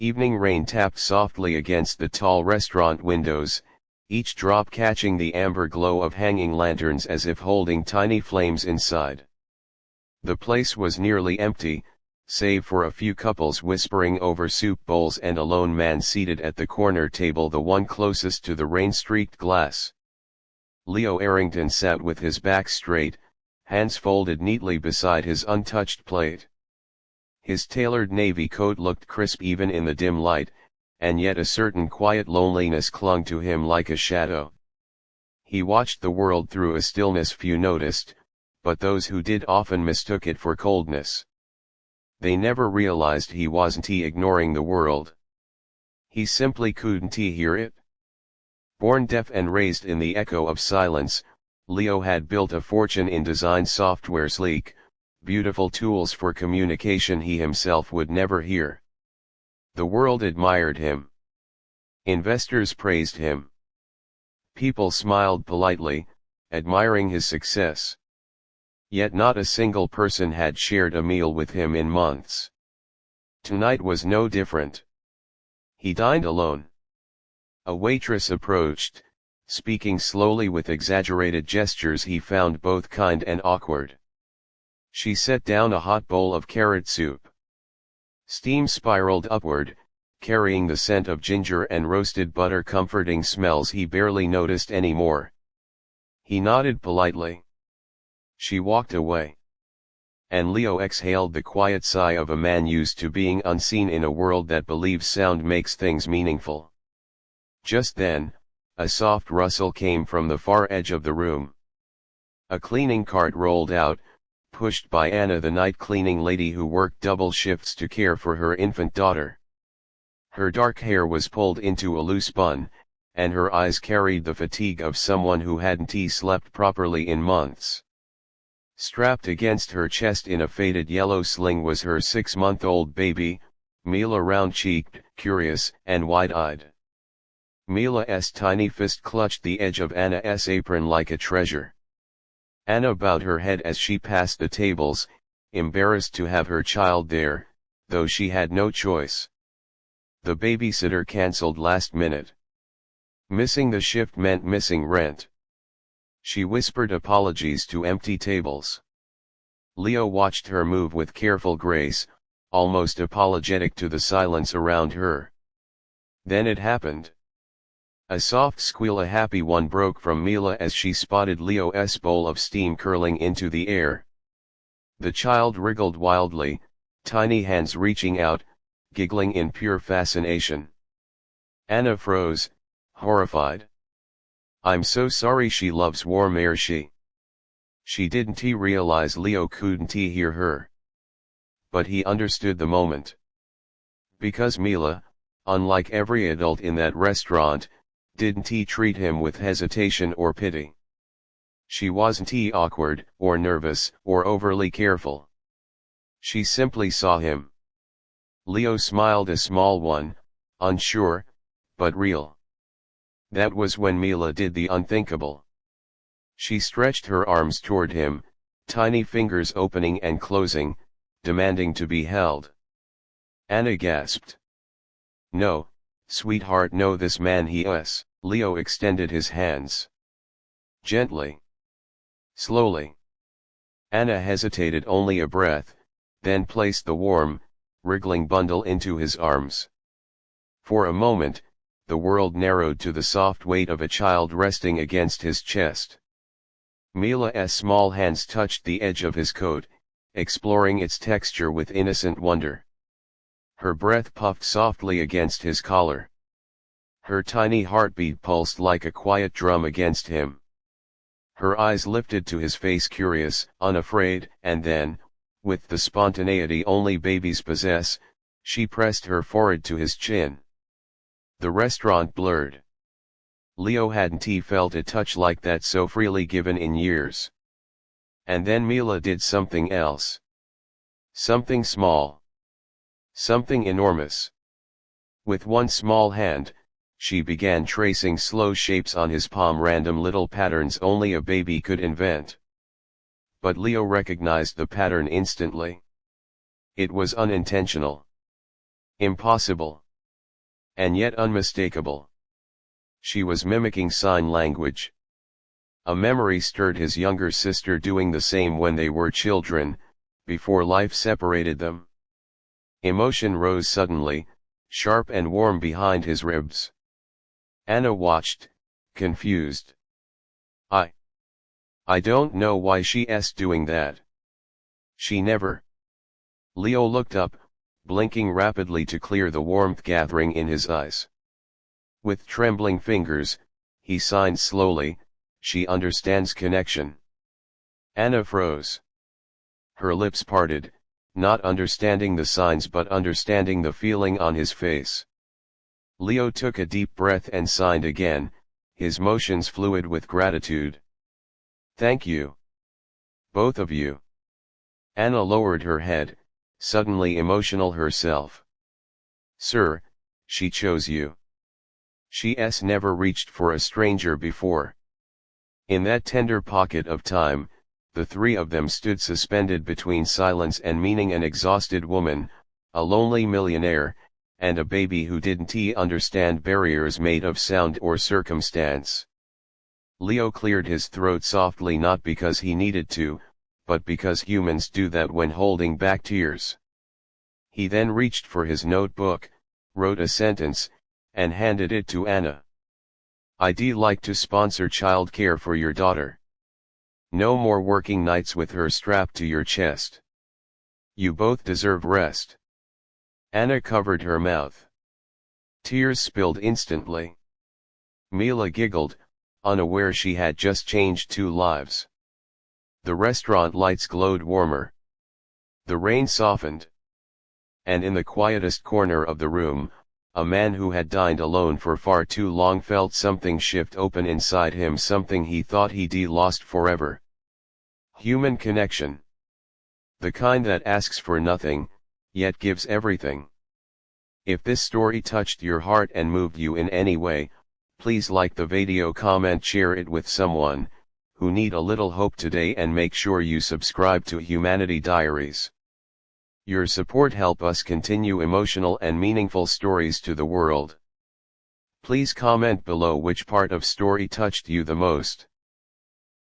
Evening rain tapped softly against the tall restaurant windows, each drop catching the amber glow of hanging lanterns as if holding tiny flames inside. The place was nearly empty, save for a few couples whispering over soup bowls and a lone man seated at the corner table, the one closest to the rain-streaked glass. Leo Arrington sat with his back straight, hands folded neatly beside his untouched plate. His tailored navy coat looked crisp even in the dim light, and yet a certain quiet loneliness clung to him like a shadow. He watched the world through a stillness few noticed, but those who did often mistook it for coldness. They never realized he wasn't ignoring the world. He simply couldn't hear it. Born deaf and raised in the echo of silence, Leo had built a fortune in design software, sleek, beautiful tools for communication he himself would never hear. The world admired him. Investors praised him. People smiled politely, admiring his success. Yet not a single person had shared a meal with him in months. Tonight was no different. He dined alone. A waitress approached, speaking slowly with exaggerated gestures he found both kind and awkward. She set down a hot bowl of carrot soup. Steam spiraled upward, carrying the scent of ginger and roasted butter, comforting smells he barely noticed anymore. He nodded politely. She walked away. And Leo exhaled the quiet sigh of a man used to being unseen in a world that believes sound makes things meaningful. Just then, a soft rustle came from the far edge of the room. A cleaning cart rolled out, pushed by Anna, the night cleaning lady who worked double shifts to care for her infant daughter. Her dark hair was pulled into a loose bun, and her eyes carried the fatigue of someone who hadn't slept properly in months. Strapped against her chest in a faded yellow sling was her 6-month-old baby, Mila, round-cheeked, curious, and wide-eyed. Mila's tiny fist clutched the edge of Anna's apron like a treasure. Anna bowed her head as she passed the tables, embarrassed to have her child there, though she had no choice. The babysitter cancelled last minute. Missing the shift meant missing rent. She whispered apologies to empty tables. Leo watched her move with careful grace, almost apologetic to the silence around her. Then it happened. A soft squeal, a happy one, broke from Mila as she spotted Leo's bowl of steam curling into the air. The child wriggled wildly, tiny hands reaching out, giggling in pure fascination. Anna froze, horrified. "I'm so sorry, she loves warm air." She didn't realize Leo couldn't hear her. But he understood the moment. Because Mila, unlike every adult in that restaurant, didn't treat him with hesitation or pity. She wasn't awkward, or nervous, or overly careful. She simply saw him. Leo smiled, a small one, unsure, but real. That was when Mila did the unthinkable. She stretched her arms toward him, tiny fingers opening and closing, demanding to be held. Anna gasped. "No, sweetheart, no, this man he." Leo extended his hands. Gently. Slowly. Anna hesitated only a breath, then placed the warm, wriggling bundle into his arms. For a moment, the world narrowed to the soft weight of a child resting against his chest. Mila's small hands touched the edge of his coat, exploring its texture with innocent wonder. Her breath puffed softly against his collar. Her tiny heartbeat pulsed like a quiet drum against him. Her eyes lifted to his face, curious, unafraid, and then, with the spontaneity only babies possess, she pressed her forehead to his chin. The restaurant blurred. Leo hadn't felt a touch like that so freely given in years. And then Mila did something else. Something small. Something enormous. With one small hand, she began tracing slow shapes on his palm, random little patterns only a baby could invent. But Leo recognized the pattern instantly. It was unintentional. Impossible. And yet unmistakable. She was mimicking sign language. A memory stirred his younger sister doing the same when they were children, before life separated them. Emotion rose suddenly, sharp and warm behind his ribs. Anna watched, confused. I don't know why she's doing that. She never. Leo looked up, blinking rapidly to clear the warmth gathering in his eyes. With trembling fingers, he signed slowly, "She understands connection." Anna froze. Her lips parted, not understanding the signs but understanding the feeling on his face. Leo took a deep breath and signed again, his motions fluid with gratitude. "Thank you. Both of you." Anna lowered her head, suddenly emotional herself. "Sir, she chose you. She's never reached for a stranger before." In that tender pocket of time, the three of them stood suspended between silence and meaning: an exhausted woman, a lonely millionaire, and a baby who didn't understand barriers made of sound or circumstance. Leo cleared his throat softly, not because he needed to, but because humans do that when holding back tears. He then reached for his notebook, wrote a sentence, and handed it to Anna. "I'd like to sponsor childcare for your daughter. No more working nights with her strapped to your chest. You both deserve rest." Anna covered her mouth. Tears spilled instantly. Mila giggled, unaware she had just changed two lives. The restaurant lights glowed warmer. The rain softened. And in the quietest corner of the room, a man who had dined alone for far too long felt something shift open inside him, something he thought he'd lost forever. Human connection. The kind that asks for nothing, yet gives everything. If this story touched your heart and moved you in any way, please like the video, comment, share it with someone who need a little hope today, and make sure you subscribe to Humanity Diaries. Your support help us continue emotional and meaningful stories to the world. Please comment below which part of story touched you the most.